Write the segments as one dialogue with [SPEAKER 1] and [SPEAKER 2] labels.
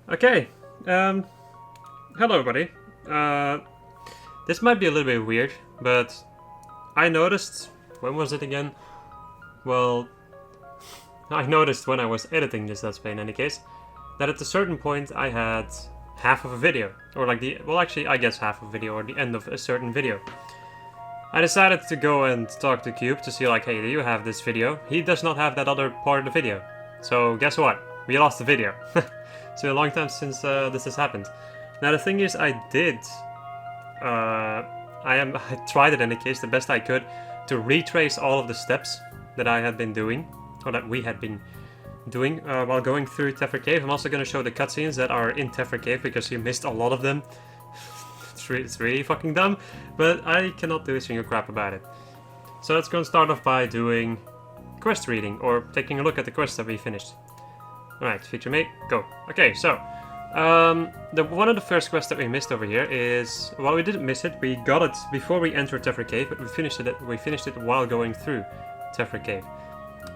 [SPEAKER 1] Okay, hello everybody. This might be a little bit weird, but I noticed, when was it again? Well, I noticed when I was editing this Let's Play in any case, that at a certain point I had half of a video, or like well actually I guess half of a video, or the end of a certain video. I decided to go and talk to Cube to see like, hey, do you have this video? He does not have that other part of the video. So guess what? We lost the video. It's been a long time since this has happened. Now the thing is, I tried it in any case the best I could to retrace all of the steps that I had been doing, or that we had been doing while going through Tefra Cave. I'm also going to show the cutscenes that are in Tefra Cave because you missed a lot of them. It's really fucking dumb, but I cannot do a single crap about it. So let's go and start off by doing quest reading, or taking a look at the quests that we finished. Alright, feature mate, go. Okay, so, one of the first quests that we missed over here is, well, we didn't miss it, we got it before we entered Tefra Cave, but we finished it while going through Tefra Cave.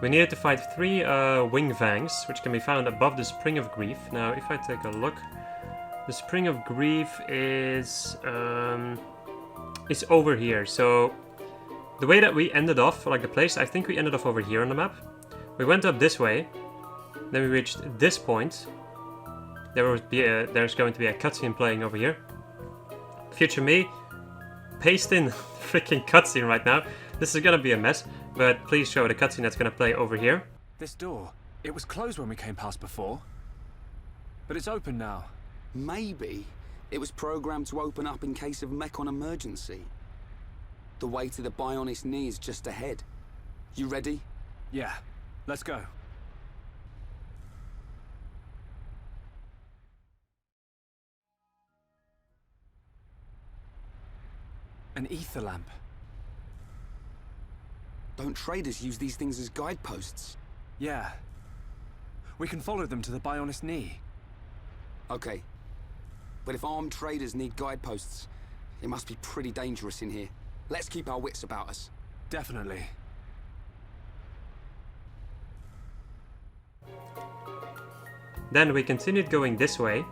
[SPEAKER 1] We needed to fight 3 wing vangs, which can be found above the Spring of Grief. Now, if I take a look, the Spring of Grief is over here, so the way that we ended off, like the place, I think we ended off over here on the map. We went up this way. Then we reached this point. There's going to be a cutscene playing over here. Future me, paste in freaking cutscene right now. This is gonna be a mess, but please show the cutscene that's gonna play over here.
[SPEAKER 2] This door, it was closed when we came past before, but it's open now.
[SPEAKER 3] Maybe it was programmed to open up in case of Mechon emergency. The way to the Bionis knee is just ahead. You ready?
[SPEAKER 2] Yeah, let's go. An ether lamp.
[SPEAKER 3] Don't traders use these things as guideposts?
[SPEAKER 2] Yeah. We can follow them to the Bionis knee.
[SPEAKER 3] Okay. But if armed traders need guideposts, it must be pretty dangerous in here. Let's keep our wits about us.
[SPEAKER 2] Definitely.
[SPEAKER 1] Then we continued going this way,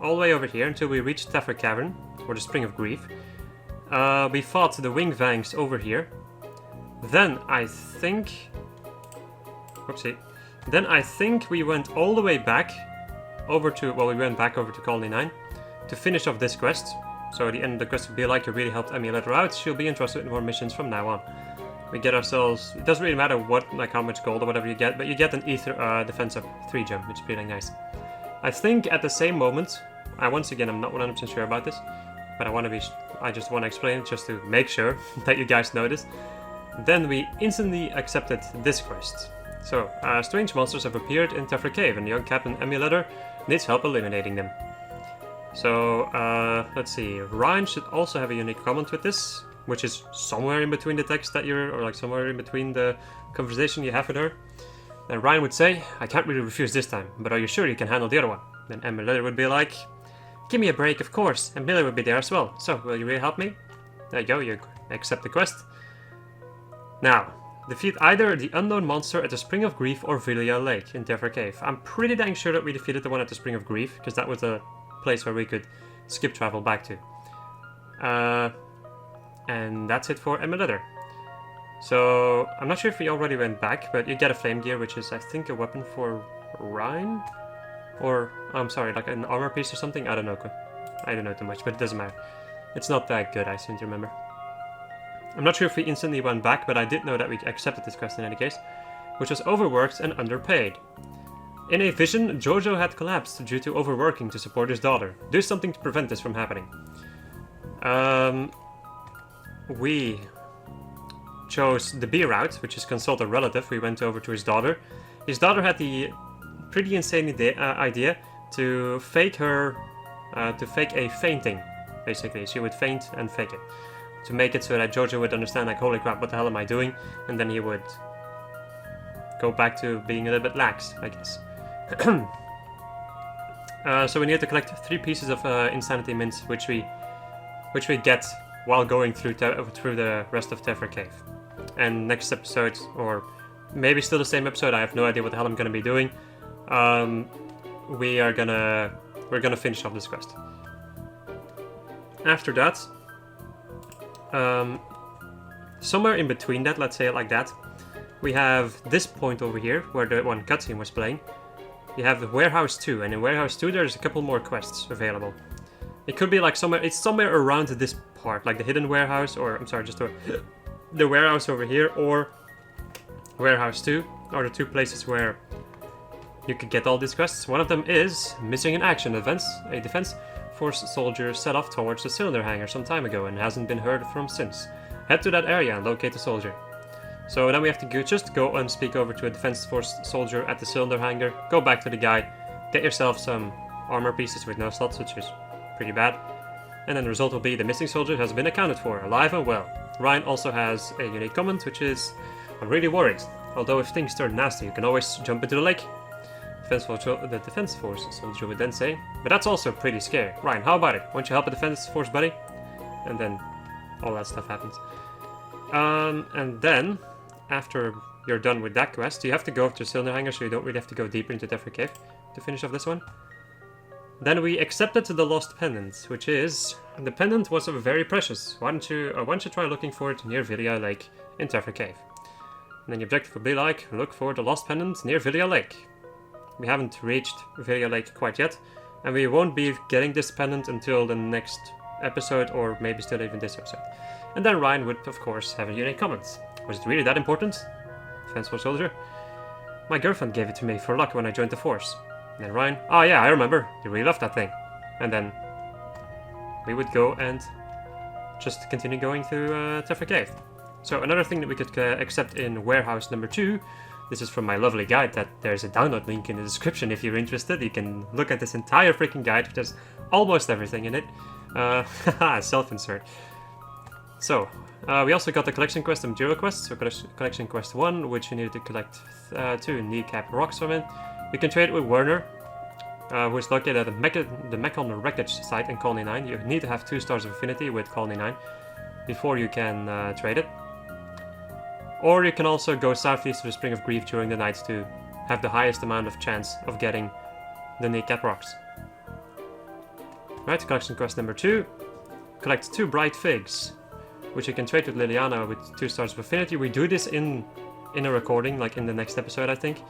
[SPEAKER 1] all the way over here until we reached Tefra Cavern, or the Spring of Grief. We fought the wing vangs over here. Then I think... Whoopsie. Then I think we went all the way back over to... Well, we went back over to Colony 9 to finish off this quest. So at the end of the quest would be like, you really helped Emulator out. She'll be interested in more missions from now on. We get ourselves... It doesn't really matter what, like how much gold or whatever you get, but you get an Ether Defensive 3 gem, which is pretty nice. I think at the same moment... once again, I'm not 100% sure about this, but I just want to explain it just to make sure that you guys know this. Then we instantly accepted this quest. So, strange monsters have appeared in Tefra Cave, and young Captain Emulator needs help eliminating them. So, let's see. Ryan should also have a unique comment with this, which is somewhere in between the text that or like somewhere in between the conversation you have with her. And Ryan would say, I can't really refuse this time, but are you sure you can handle the other one? Then Emulator would be like, give me a break, of course, and Miller would be there as well. So, will you really help me? There you go, you accept the quest. Now, defeat either the unknown monster at the Spring of Grief or Vilia Lake in Tefra Cave. I'm pretty dang sure that we defeated the one at the Spring of Grief, because that was a place where we could skip travel back to. And that's it for Emulator. So, I'm not sure if we already went back, but you get a Flame Gear, which is, I think, a weapon for Ryan? Or, I'm sorry, like an armor piece or something? I don't know. I don't know too much, but it doesn't matter. It's not that good, I seem to remember. I'm not sure if we instantly went back, but I did know that we accepted this quest in any case, which was overworked and underpaid. In a vision, Jojo had collapsed due to overworking to support his daughter. Do something to prevent this from happening. We chose the B route, which is consult a relative. We went over to his daughter. His daughter had the pretty insane idea to fake a fainting, basically. She would faint and fake it, to make it so that Jojo would understand, like, holy crap, what the hell am I doing? And then he would go back to being a little bit lax, I guess. So we need to collect 3 pieces of Insanity Mints, which we get while going through the rest of Tefra Cave. And next episode, or maybe still the same episode, I have no idea what the hell I'm going to be doing. we're gonna finish off this quest. After that, somewhere in between that, let's say it like that, we have this point over here where the one cutscene was playing. You have the Warehouse 2, and in Warehouse 2 there's a couple more quests available. It could be like it's somewhere around this part, like the hidden warehouse, or I'm sorry, just the warehouse over here, or Warehouse 2, are the two places where you could get all these quests. One of them is Missing in Action events. A defense force soldier set off towards the cylinder hangar some time ago and hasn't been heard from since. Head to that area and locate the soldier. So then we have to just go and speak over to a defense force soldier at the cylinder hangar, go back to the guy, get yourself some armor pieces with no slots, which is pretty bad. And then the result will be the missing soldier has been accounted for, alive and well. Ryan also has a unique comment, which is, I'm really worried. Although if things turn nasty, you can always jump into the lake. The defense force soldier would then say, but that's also pretty scary. Ryan, how about it? Won't you help a defense force buddy? And then all that stuff happens. And then, after you're done with that quest, you have to go up to the cylinder hangar, so you don't really have to go deeper into Tefra Cave to finish off this one. Then we accepted the lost pendant, which is, the pendant was very precious. Why don't you try looking for it near Villia Lake in Tefra Cave? And then the objective would be like, look for the lost pendant near Villia Lake. We haven't reached Villia Lake quite yet, and we won't be getting this pendant until the next episode, or maybe still even this episode. And then Ryan would, of course, have a unique comment. Was it really that important? Defense Force soldier. My girlfriend gave it to me for luck when I joined the force. And then Ryan, oh yeah, I remember. You really loved that thing. And then we would go and just continue going through Tefra Cave. So another thing that we could accept in Warehouse number 2, this is from my lovely guide that there's a download link in the description if you're interested. You can look at this entire freaking guide, which has almost everything in it. Self-insert. So, we also got the collection quest and material quest. So collection quest 1, which you needed to collect 2 kneecap rocks from it. You can trade with Werner, who is located at the Mechon wreckage site in Colony 9. You need to have 2 stars of affinity with Colony 9 before you can trade it. Or you can also go southeast to the Spring of Grief during the night to have the highest amount of chance of getting the kneecap rocks. Right, collection quest number 2. Collect 2 bright figs, which you can trade with Liliana with 2 stars of affinity. We do this in a recording, like in the next episode, I think.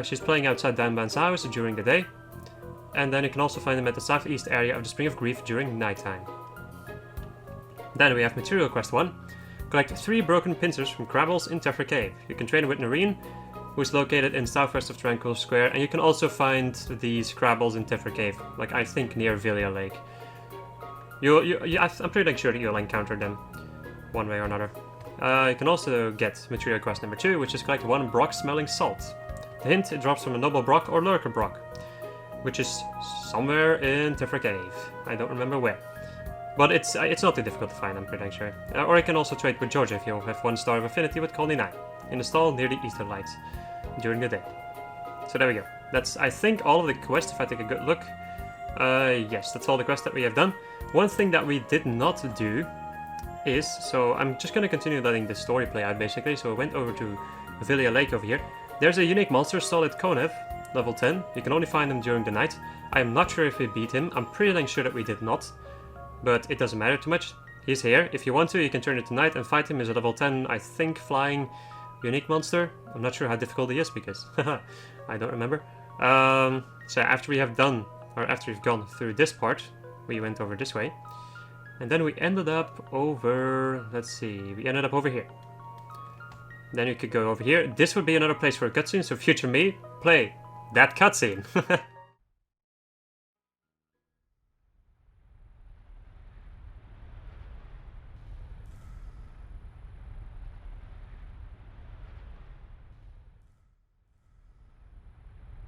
[SPEAKER 1] She's playing outside Danban's house during the day. And then you can also find them at the southeast area of the Spring of Grief during nighttime. Then we have material quest 1. Collect 3 broken pincers from Crabbles in Tefra Cave. You can trade with Noreen, who is located in southwest of Tranquil Square, and you can also find these Crabbles in Tefra Cave, like I think near Villia Lake. I'm pretty sure that you'll encounter them one way or another. You can also get material quest number 2, which is collect 1 Brock-smelling salt. The hint, it drops from a Noble Brock or Lurker Brock, which is somewhere in Tefra Cave. I don't remember where. But it's not too difficult to find, I'm pretty sure. Or you can also trade with Georgia if you have 1 star of affinity with Colony 9, in the stall near the Eastern Lights, during the day. So there we go. That's, I think, all of the quests, if I take a good look. Yes, that's all the quests that we have done. One thing that we did not do is, so I'm just going to continue letting the story play out, basically. So I went over to Villia Lake over here. There's a unique monster, Solid Konev, level 10. You can only find him during the night. I'm not sure if we beat him. I'm pretty dang sure that we did not. But it doesn't matter too much. He's here. If you want to, you can turn it tonight and fight him. He's a level 10, I think, flying unique monster. I'm not sure how difficult he is because I don't remember. So after we have done, or after we've gone through this part, we went over this way. And then we ended up over, let's see, we ended up over here. Then you could go over here. This would be another place for a cutscene, so future me, play that cutscene.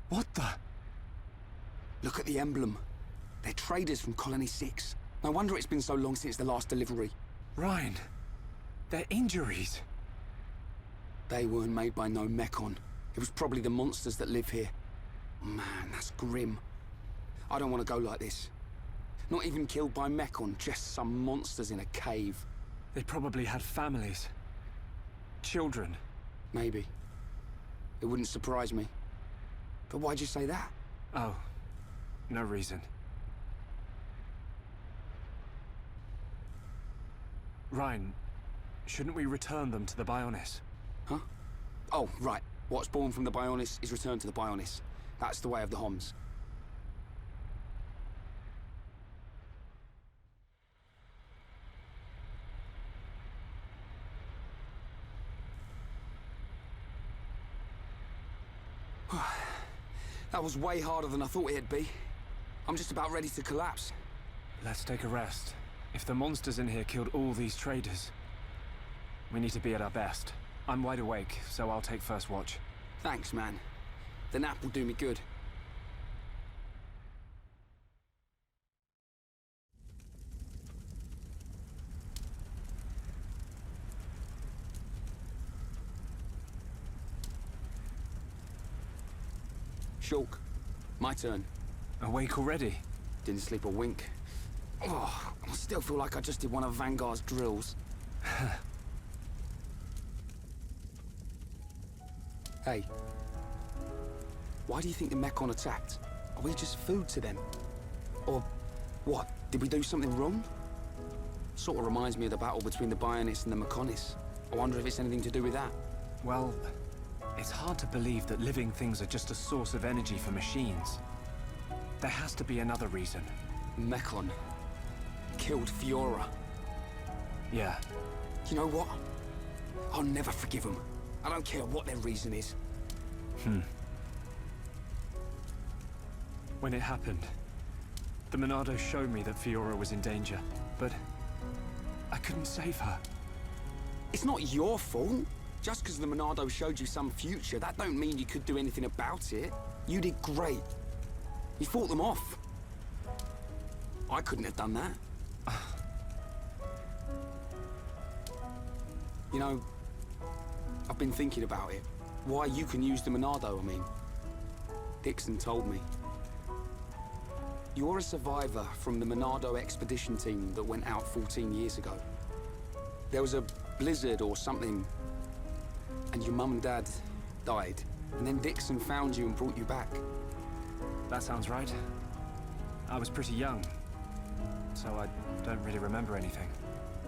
[SPEAKER 3] What the? Look at the emblem. They're traders from Colony 6. No wonder it's been so long since the last delivery.
[SPEAKER 2] Ryan, they're injuries.
[SPEAKER 3] They weren't made by no Mechon. It was probably the monsters that live here. Man, that's grim. I don't want to go like this. Not even killed by Mechon, just some monsters in a cave.
[SPEAKER 2] They probably had families. Children.
[SPEAKER 3] Maybe. It wouldn't surprise me. But why'd you say that?
[SPEAKER 2] Oh, no reason. Ryan, shouldn't we return them to the Bionis?
[SPEAKER 3] Huh? Oh, right. What's born from the Bionis is returned to the Bionis. That's the way of the Homs. That was way harder than I thought it'd be. I'm just about ready to collapse.
[SPEAKER 2] Let's take a rest. If the monsters in here killed all these traders, we need to be at our best. I'm wide awake, so I'll take first watch.
[SPEAKER 3] Thanks, man. The nap will do me good. Shulk, my turn.
[SPEAKER 2] Awake already?
[SPEAKER 3] Didn't sleep a wink. Oh, I still feel like I just did one of Vanguard's drills. Hey. Why do you think the Mechon attacked? Are we just food to them? Or what? Did we do something wrong? Sort of reminds me of the battle between the Bionis and the Mechonis. I wonder if it's anything to do with that.
[SPEAKER 2] Well, it's hard to believe that living things are just a source of energy for machines. There has to be another reason.
[SPEAKER 3] Mechon killed Fiora.
[SPEAKER 2] Yeah.
[SPEAKER 3] You know what? I'll never forgive them. I don't care what their reason is.
[SPEAKER 2] When it happened, the Monado showed me that Fiora was in danger, but I couldn't save her.
[SPEAKER 3] It's not your fault. Just because the Monado showed you some future, that don't mean you could do anything about it. You did great. You fought them off. I couldn't have done that. You know, I've been thinking about it. Why you can use the Monado, I mean. Dixon told me. You're a survivor from the Monado expedition team that went out 14 years ago. There was a blizzard or something, and your mum and dad died. And then Dixon found you and brought you back.
[SPEAKER 2] That sounds right. I was pretty young, so I don't really remember anything.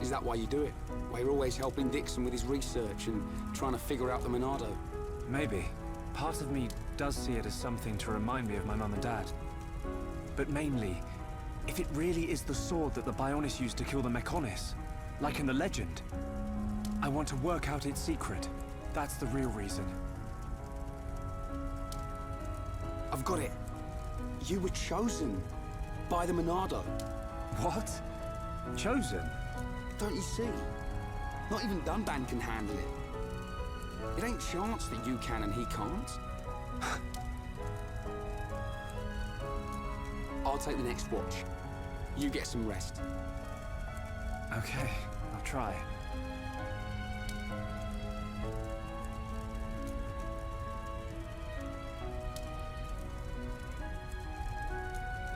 [SPEAKER 3] Is that why you do it? Why you're always helping Dixon with his research and trying to figure out the Monado?
[SPEAKER 2] Maybe. Part of me does see it as something to remind me of my mum and dad. But mainly, if it really is the sword that the Bionis used to kill the Mechonis, like in the legend, I want to work out its secret. That's the real reason.
[SPEAKER 3] I've got it. You were chosen by the Monado.
[SPEAKER 2] What? Chosen?
[SPEAKER 3] Don't you see? Not even Dunban can handle it. It ain't chance that you can and he can't. I'll take the next watch. You get some rest.
[SPEAKER 2] Okay, I'll try.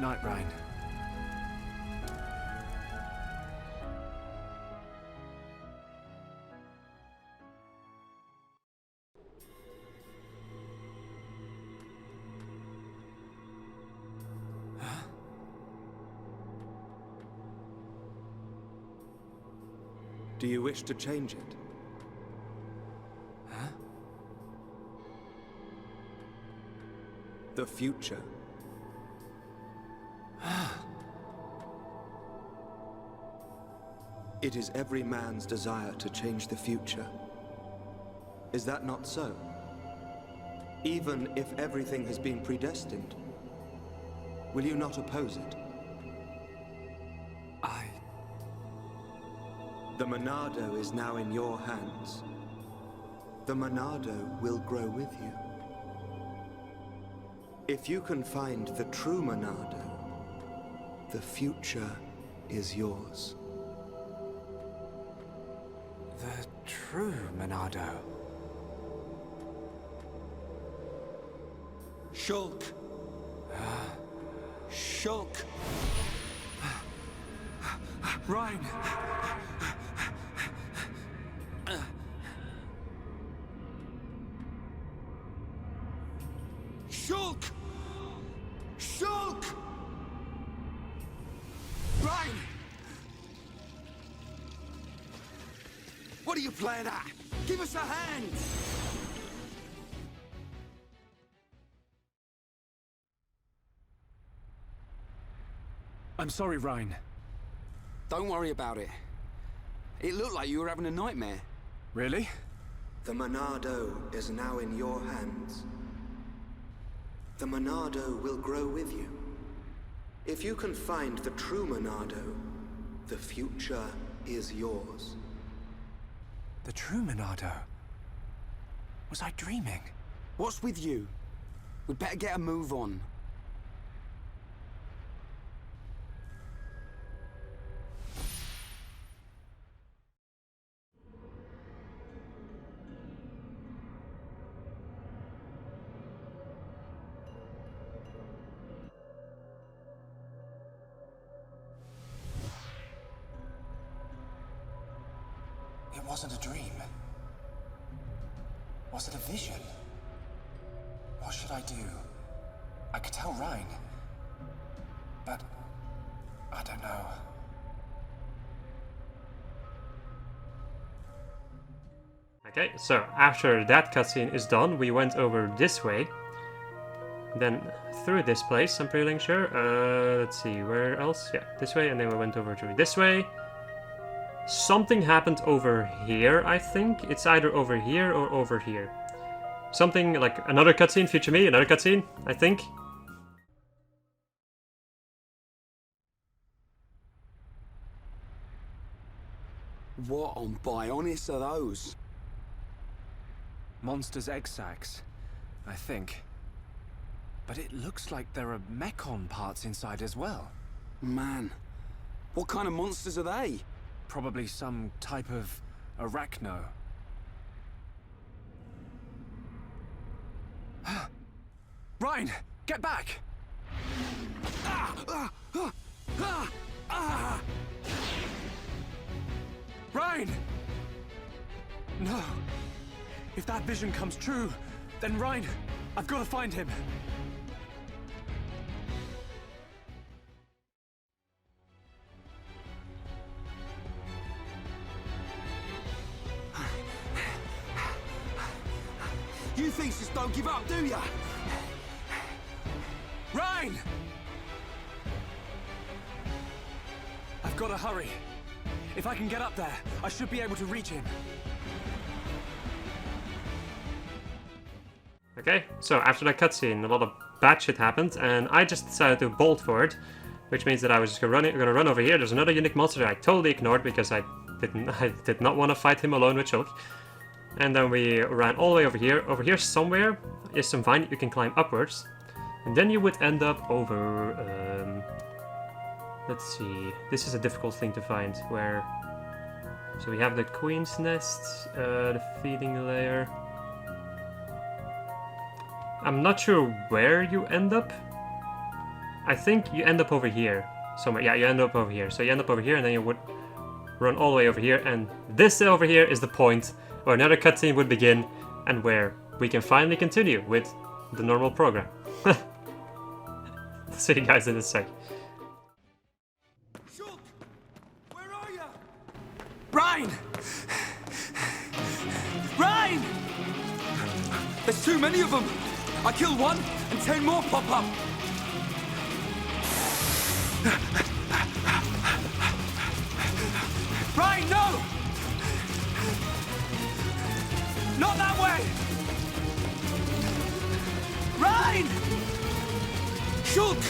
[SPEAKER 2] Night, Ryan.
[SPEAKER 4] Do you wish to change it?
[SPEAKER 2] Huh?
[SPEAKER 4] The future. It is every man's desire to change the future. Is that not so? Even if everything has been predestined, will you not oppose it? The Monado is now in your hands. The Monado will grow with you. If you can find the true Monado, the future is yours.
[SPEAKER 2] The true Monado.
[SPEAKER 3] Shulk! Shulk!
[SPEAKER 2] Ryan!
[SPEAKER 3] Shulk! Shulk! Ryan! What are you playing at? Give us a hand!
[SPEAKER 2] I'm sorry, Ryan.
[SPEAKER 3] Don't worry about it. It looked like you were having a nightmare.
[SPEAKER 2] Really?
[SPEAKER 4] The Monado is now in your hands. The Monado will grow with you. If you can find the true Monado, the future is yours.
[SPEAKER 2] The true Monado? Was I dreaming?
[SPEAKER 3] What's with you? We'd better get a move on.
[SPEAKER 2] It wasn't a dream. Was it a vision? What should I do? I could tell Ryan. But I don't know.
[SPEAKER 1] Okay, so after that cutscene is done, we went over this way. Then through this place, I'm pretty sure. Let's see, where else? Yeah, this way, and then we went over to this way. Something happened over here, I think. It's either over here or over here. Something like another cutscene, future me, another cutscene, I think.
[SPEAKER 3] What on Bionis are those?
[SPEAKER 2] Monsters' egg sacs, I think. But it looks like there are mechon parts inside as well.
[SPEAKER 3] Man, what kind of monsters are they?
[SPEAKER 2] Probably some type of arachno. Ryan, get back! Ryan! No. If that vision comes true, then Ryan, I've got to find him.
[SPEAKER 3] You things just don't give up, do ya?
[SPEAKER 2] Ryan! I've got to hurry. If I can get up there, I should be able to reach him.
[SPEAKER 1] Okay, so after that cutscene, a lot of bad shit happened, and I just decided to bolt for it, which means that I was just gonna run over here. There's another unique monster that I totally ignored because I did not want to fight him alone with Shulk. And then we ran all the way over here. Over here somewhere is some vine you can climb upwards, and then you would end up over. Let's see. This is a difficult thing to find. Where? So we have the queen's nest, the feeding layer. I'm not sure where you end up. I think you end up over here somewhere. Yeah, you end up over here. So you end up over here, and then you would run all the way over here. And this over here is the point where another cutscene would begin, and where we can finally continue with the normal program. See you guys in a sec.
[SPEAKER 3] Shulk! Where are you?
[SPEAKER 2] Ryan! Ryan!
[SPEAKER 3] There's too many of them! I kill one, and 10 more pop up!
[SPEAKER 2] Ryan, no! Not that way! Ryan!
[SPEAKER 3] Shulk!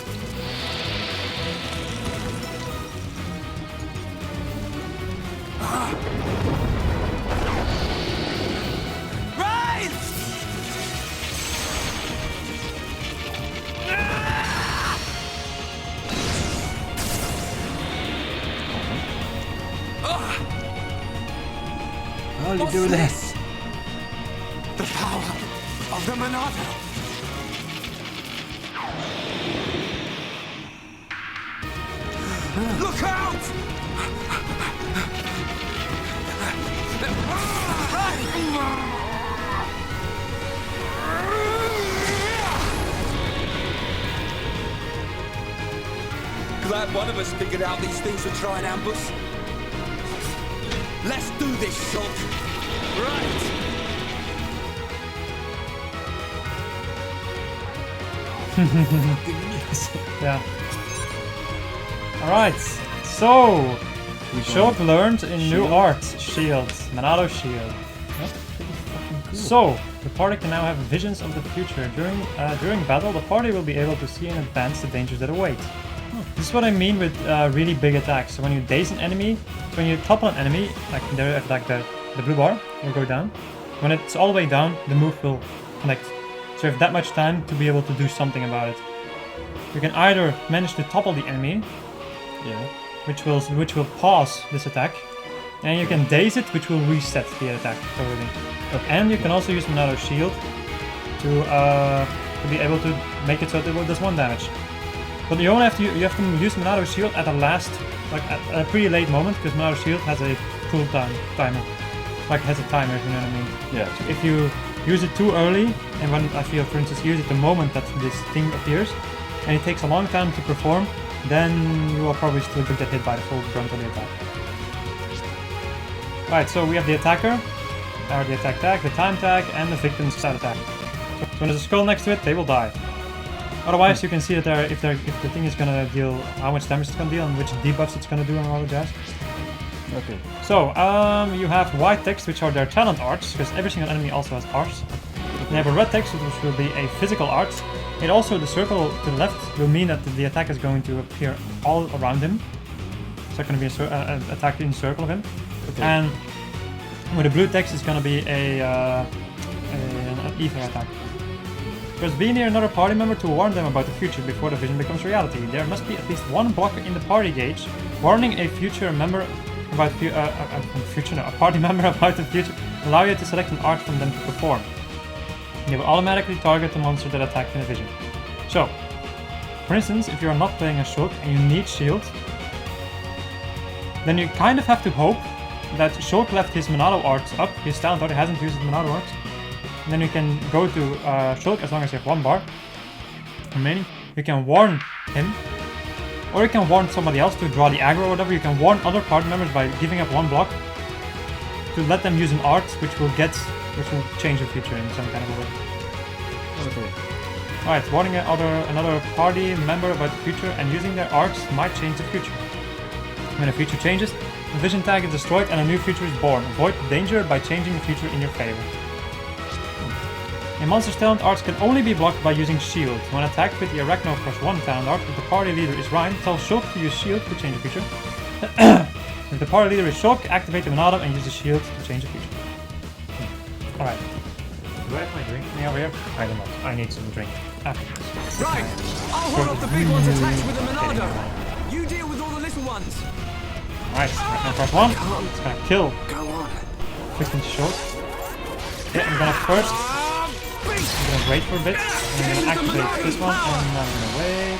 [SPEAKER 2] Ryan!
[SPEAKER 5] How are you doing this?
[SPEAKER 3] The power of the Monado! Look out! glad one of us figured out these things would try and ambush. Let's do this, Shulk. Right.
[SPEAKER 5] Yeah. Alright, so Shulk learned a new art, shield, Monado shield. That's pretty fucking cool. So the party can now have visions of the future. During battle, the party will be able to see in advance the dangers that await. This is what I mean with really big attacks. So when you daze an enemy, so when you topple an enemy, like there, like the blue bar will go down. When it's all the way down, the move will connect. So you have that much time to be able to do something about it. You can either manage to topple the enemy, which will pause this attack, and you can daze it, which will reset the attack totally. And you can also use Monado's shield to be able to make it so that it does 1 damage. But you only have to use Monado's shield at the last, like at a pretty late moment, because Monado's shield has a cooldown timer. Like it has a timer, if you know what I mean.
[SPEAKER 6] Yeah.
[SPEAKER 5] So if you use it too early, and when I feel, for instance, use it the moment that this thing appears, and it takes a long time to perform, then you will probably still get hit by the full brunt of the attack. Right, so we have the attacker, or the attack tag, the time tag, and the victim's stat attack. So when there's a skull next to it, they will die. Otherwise, you can see that if the thing is gonna deal, how much damage it's gonna deal, and which debuffs it's gonna do, and all the jazz.
[SPEAKER 6] Okay.
[SPEAKER 5] So, you have white text, which are their talent arts, because every single enemy also has arts. They have a red text, which will be a physical art. It also, the circle to the left will mean that the attack is going to appear all around him. So it's going to be an attack in circle of him.
[SPEAKER 6] Okay.
[SPEAKER 5] And with the blue text, it's going to be an ether attack. Because being near another party member to warn them about the future before the vision becomes reality. There must be at least one blocker in the party gauge warning a future member about a party member about the future. Allow you to select an art from them to perform. They will automatically target the monster that attacked in a vision. So, for instance, if you are not playing a Shulk and you need shield, then you kind of have to hope that Shulk left his Monado art up, his talent art, he hasn't used his Monado art. And then you can go to Shulk as long as you have 1 bar remaining. You can warn him, or you can warn somebody else to draw the aggro or whatever. You can warn other party members by giving up 1 block to let them use an art which will change the future in some kind of a way.
[SPEAKER 6] Okay.
[SPEAKER 5] Alright, warning another party member about the future and using their arts might change the future. When a future changes, the vision tag is destroyed and a new future is born. Avoid danger by changing the future in your favor. A monster's talent arts can only be blocked by using shield. When attacked with the Arachno +1 talent art, if the party leader is Ryan, tell Shulk to use shield to change the future. If the party leader is Shulk, activate the Monado and use the shield to change the future. Alright. Do I have my drink over here? I don't know. I need some drink.
[SPEAKER 3] Right. I'll hold off the big ones attached with the Monado. You deal with all the little ones.
[SPEAKER 5] Alright, Arachno +1. It's gonna kill.
[SPEAKER 3] Go on.
[SPEAKER 5] Freaking Shulk. Yeah, I'm gonna first. I'm gonna wait for a bit. And I'm gonna activate this one. And I'm gonna wait.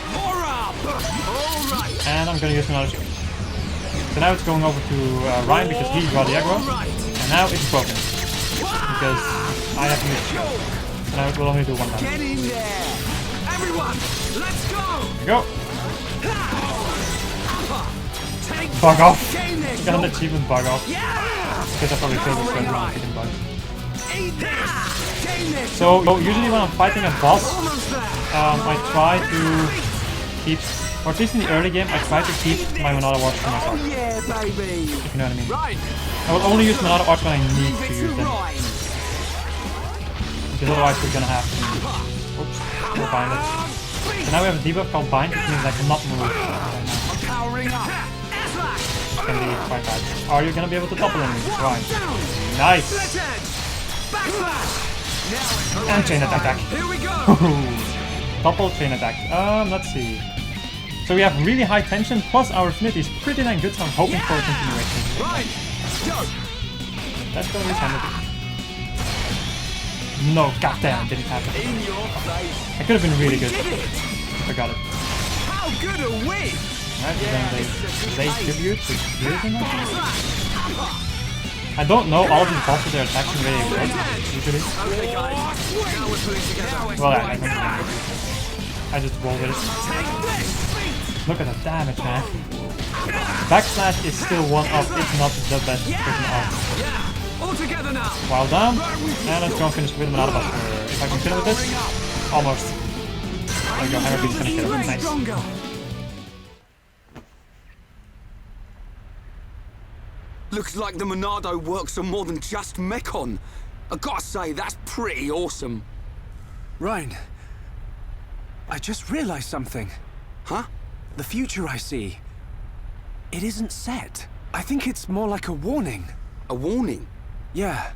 [SPEAKER 5] And I'm gonna use another shield. So now it's going over to Ryan because he got the aggro. And now it's broken. Because I have to use shield. And I will only do 1 time.
[SPEAKER 3] Get in there. Everyone, let's go.
[SPEAKER 5] There we go. Bug off. I got an achievement, bug off. Because I probably killed this guy when I didn't bug. So usually when I'm fighting a boss, I try to keep, or at least in the early game, I try to keep my Monado arts to myself. If you know what I mean. I will only use Monado arts when I need to use them. Because otherwise we're gonna have to, oops, we'll bind it. So now we have a debuff called bind, which means I cannot move right now. It's gonna be quite bad. Are you gonna be able to topple him? Right. Nice! And chain attack.
[SPEAKER 3] Here we go.
[SPEAKER 5] Topple chain attack. Let's see. So we have really high tension, plus our affinity is pretty dang good, so I'm hoping for a continuation.
[SPEAKER 3] Right. Go.
[SPEAKER 5] That's gonna be fun. No, goddamn, didn't happen.
[SPEAKER 3] In your face.
[SPEAKER 5] I could have been really good
[SPEAKER 3] Did it.
[SPEAKER 5] if I got it.
[SPEAKER 3] How good are we?
[SPEAKER 5] Alright, so then they tribute to using I don't know all of these bosses, their attacks really work, usually.
[SPEAKER 3] Okay, guys. Now we're pulling together.
[SPEAKER 5] Well, I just roll with it. Look at the damage, man. Backslash is still one of, if not the best freaking art.
[SPEAKER 2] All together now.
[SPEAKER 5] While down, and let's go and finish with Manada Buster. If I can kill it with this, almost. There we go, Hammer Beat's gonna kill it. Nice.
[SPEAKER 3] Looks like the Monado works on more than just Mekon. I gotta say, that's pretty awesome.
[SPEAKER 2] Ryan, I just realized something.
[SPEAKER 3] Huh?
[SPEAKER 2] The future I see, it isn't set. I think it's more like a warning.
[SPEAKER 3] A warning?
[SPEAKER 2] Yeah.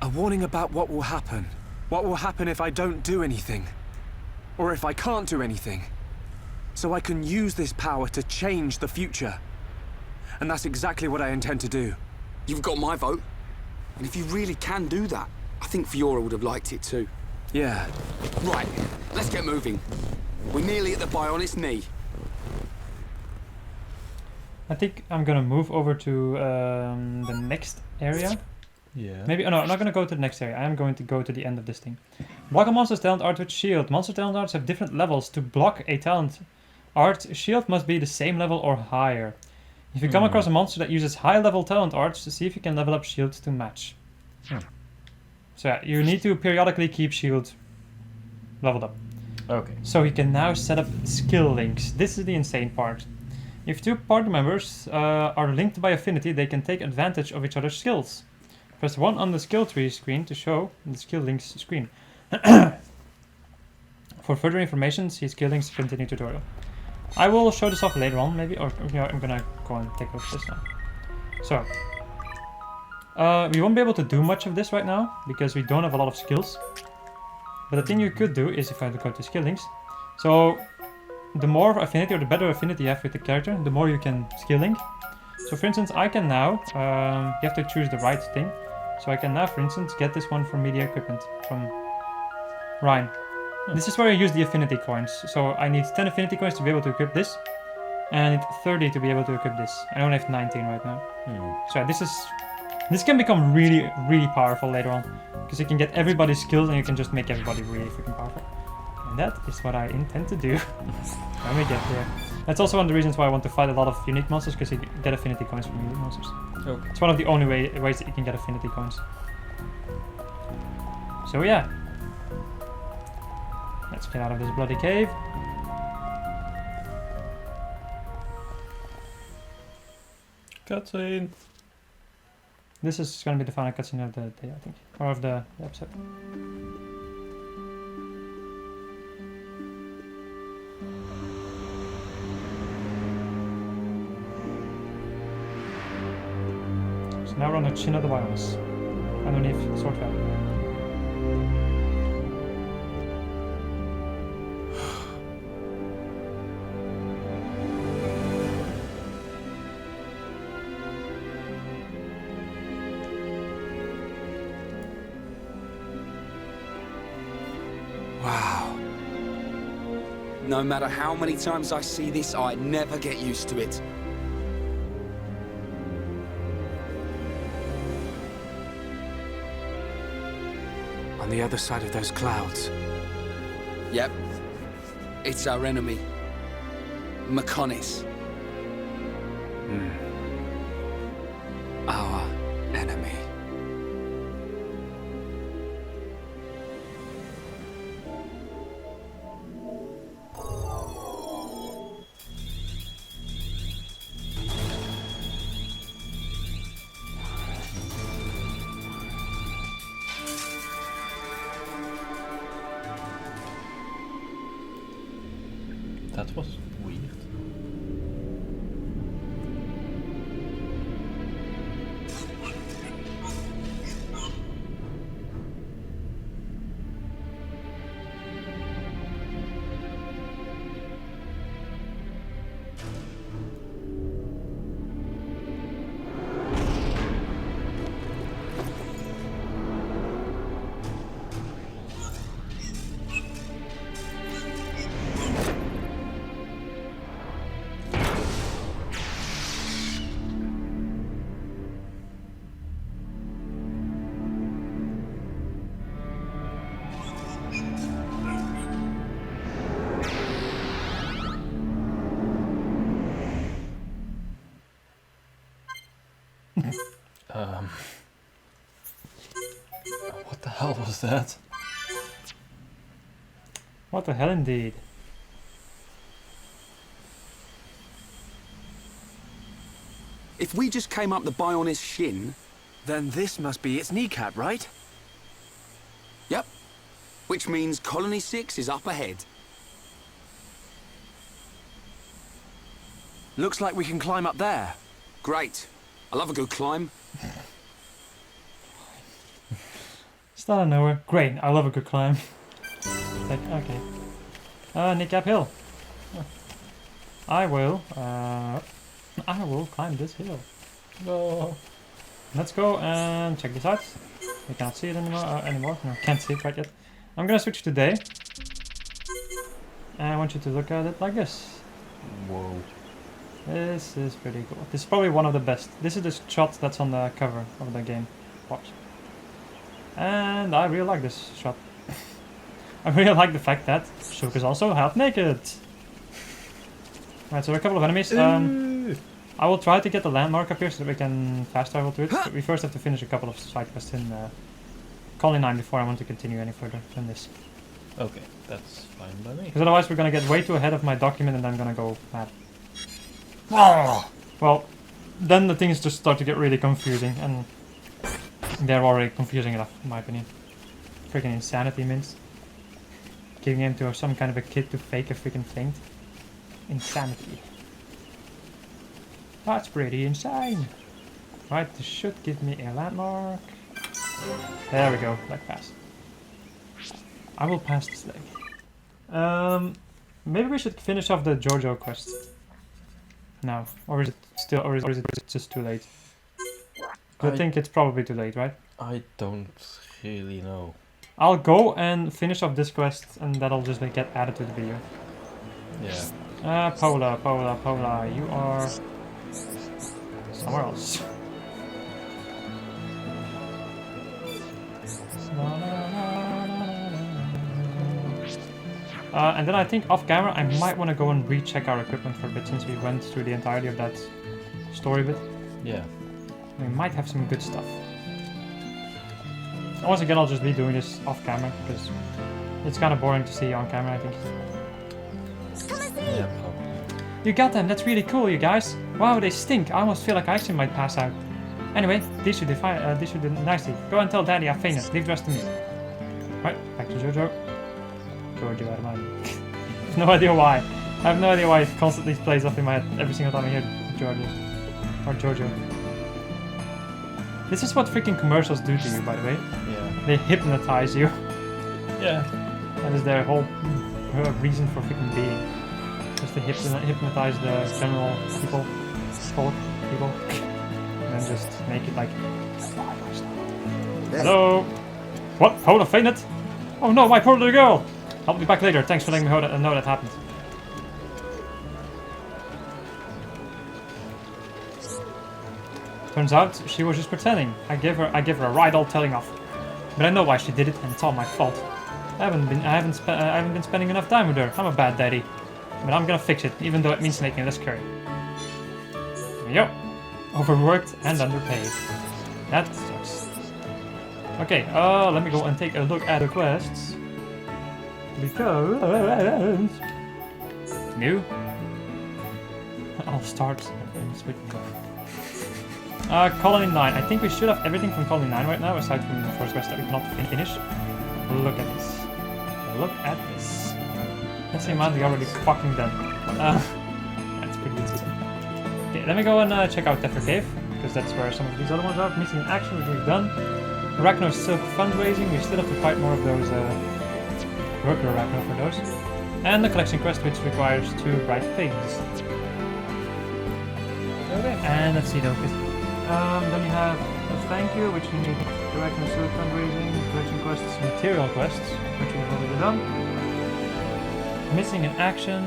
[SPEAKER 2] A warning about what will happen. What will happen if I don't do anything. Or if I can't do anything. So I can use this power to change the future. And that's exactly what I intend to do.
[SPEAKER 3] You've got my vote. And if you really can do that, I think Fiora would have liked it too.
[SPEAKER 2] Yeah.
[SPEAKER 3] Right, let's get moving. We're nearly at the Bionis knee.
[SPEAKER 5] I think I'm gonna move over to the next area.
[SPEAKER 6] Yeah.
[SPEAKER 5] Maybe, oh no, I'm not gonna go to the next area. I am going to go to the end of this thing. Block a monster's talent art with shield. Monster talent arts have different levels. To block a talent art, shield must be the same level or higher. If you come across a monster that uses high level talent arts, see if you can level up shield to match. So yeah, you need to periodically keep shield leveled up.
[SPEAKER 6] Okay.
[SPEAKER 5] So you can now set up skill links. This is the insane part. If two party members are linked by affinity, they can take advantage of each other's skills. Press 1 on the skill tree screen to show the skill links screen. For further information, see skill links continue tutorial. I will show this off later on, maybe, or you know, I'm gonna go and take a look at this now. So, we won't be able to do much of this right now because we don't have a lot of skills. But the thing you could do is if I go to skill links. So, the more affinity or the better affinity you have with the character, the more you can skill link. So, for instance, I can now, you have to choose the right thing. So I can now, for instance, get this one from media equipment from Ryan. This is where I use the affinity coins. So I need 10 affinity coins to be able to equip this, and I need 30 to be able to equip this. I only have 19 right now. So this can become really, really powerful later on, because you can get everybody's skills and you can just make everybody really freaking powerful. And that is what I intend to do when we get there. That's also one of the reasons why I want to fight a lot of unique monsters, because you get affinity coins from unique monsters.
[SPEAKER 6] Okay.
[SPEAKER 5] It's one of the only ways that you can get affinity coins. So yeah. Let's get out of this bloody cave.
[SPEAKER 6] Cutscene.
[SPEAKER 5] This is going to be the final cutscene of the day, I think. Or of the episode. So now we're on the chin of the Bionis. Underneath Sword Valley.
[SPEAKER 3] Wow. No matter how many times I see this, I never get used to it.
[SPEAKER 2] On the other side of those clouds.
[SPEAKER 3] Yep. It's our enemy. Mekonis.
[SPEAKER 2] Our enemy.
[SPEAKER 6] That was weird. hell was that?
[SPEAKER 5] What the hell indeed.
[SPEAKER 3] If we just came up the Bionis shin...
[SPEAKER 2] Then this must be its kneecap, right?
[SPEAKER 3] Yep. Which means Colony 6 is up ahead.
[SPEAKER 2] Looks like we can climb up there.
[SPEAKER 3] Great. I love a good climb.
[SPEAKER 5] It's out of nowhere. Great, I love a good climb. Like, okay. Kneecap Hill. I will climb this hill.
[SPEAKER 6] No.
[SPEAKER 5] Let's go and check this out. We can't see it anymore. No, can't see it right yet. I'm gonna switch to day. And I want you to look at it like this.
[SPEAKER 6] Whoa.
[SPEAKER 5] This is pretty cool. This is probably one of the best. This is the shot that's on the cover of the game. Watch. And I really like this shot. I really like the fact that Shulk is also half naked. Right, so there are a couple of enemies. I will try to get the landmark up here so that we can fast travel to it. But we first have to finish a couple of side quests in Colony 9 before I want to continue any further than this.
[SPEAKER 6] Okay, that's fine by me.
[SPEAKER 5] Because otherwise we're gonna get way too ahead of my document and I'm gonna go mad. Well, then the things just start to get really confusing, and they're already confusing enough, in my opinion. Freaking insanity mints. Giving him to some kind of a kid to fake a freaking faint. Insanity. That's pretty insane. Right, this should give me a landmark. There we go, like pass. I will pass this leg. Maybe we should finish off the Giorgio quest. No, or is it just too late? I think it's probably too late, right?
[SPEAKER 6] I don't really know.
[SPEAKER 5] I'll go and finish off this quest, and that'll just get added to the video.
[SPEAKER 6] Yeah.
[SPEAKER 5] Paula, you are somewhere else. And then I think off camera I might want to go and recheck our equipment for a bit since we went through the entirety of that story bit.
[SPEAKER 6] Yeah.
[SPEAKER 5] We might have some good stuff. And once again I'll just be doing this off camera because it's kind of boring to see on camera, I think.
[SPEAKER 6] Yeah, probably.
[SPEAKER 5] You got them, that's really cool, you guys. Wow, they stink. I almost feel like I actually might pass out. Anyway, these should do nicely. Go and tell Daddy I fainted. Leave the rest to me. Right, back to Jojo. Giorgio, I don't mind. I have no idea why. I have no idea why it constantly plays up in my head every single time I hear Giorgio. Or Jojo. This is what freaking commercials do to you, by the way.
[SPEAKER 6] Yeah.
[SPEAKER 5] They hypnotize you.
[SPEAKER 6] Yeah.
[SPEAKER 5] That is their whole reason for freaking being. Just to hypnotize the general people. People. And then just make it like... Hello? What? Paula fainted? Oh no, my poor little girl! I'll be back later. Thanks for letting me know that happened. Turns out she was just pretending. I gave her a right old telling off. But I know why she did it, and it's all my fault. I haven't been spending enough time with her. I'm a bad daddy. But I'm gonna fix it, even though it means making less curry. Yep. Overworked and underpaid. That sucks. Okay, let me go and take a look at the quests. Because... New? I'll start and switch. Colony 9. I think we should have everything from Colony 9 right now, aside from the first quest that we cannot finish. Look at this. Look at this. That's the amount we already fucking done. That's pretty easy. Okay, let me go and check out Tefra Cave, because that's where some of these other ones are. Missing in action, which we've done. Arachno Silk fundraising, we still have to fight more of those worker Arachno for those. And the collection quest, which requires 2 bright pigs. Okay, and let's see though. Then you have a thank you, which you need Arachno Silk fundraising, collection quests, material quests, which we've already done. Missing in action,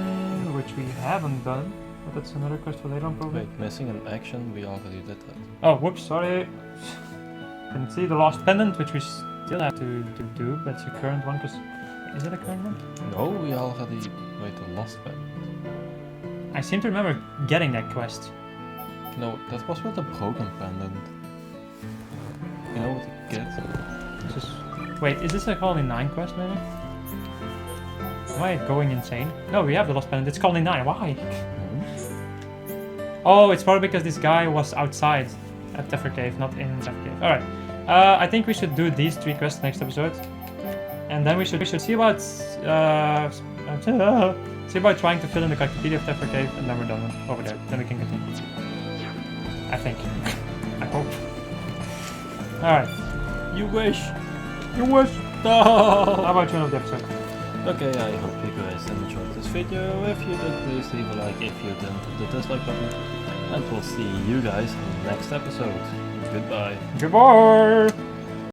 [SPEAKER 5] which we haven't done. But that's another quest for later on, probably.
[SPEAKER 6] Wait, missing in action? We already did that.
[SPEAKER 5] Oh, whoops, sorry. Can see the lost pendant, which we still have to do. That's your current one, because... Is it a current one?
[SPEAKER 6] No, we already... Wait, the lost pen.
[SPEAKER 5] I seem to remember getting that quest.
[SPEAKER 6] No, that was with the broken pendant. You know what you get?
[SPEAKER 5] This is Wait, is this a Colony 9 quest maybe? Am I going insane? No, we have the Lost Pendant. It's Colony 9. Why? Oh, it's probably because this guy was outside at Teffer Cave, not in Teffer Cave. Alright. I think we should do these 3 quests next episode. And then we should see about see about trying to fill in the collectopaedia of Teffer Cave, and then we're done over there. Then we can continue. I think. I hope. Alright.
[SPEAKER 6] You wish.
[SPEAKER 5] You wish. How about you end the episode?
[SPEAKER 6] Okay, I hope you guys enjoyed this video. If you did, please leave a like. If you didn't, hit the dislike button. And we'll see you guys in the next episode. Goodbye.
[SPEAKER 5] Goodbye.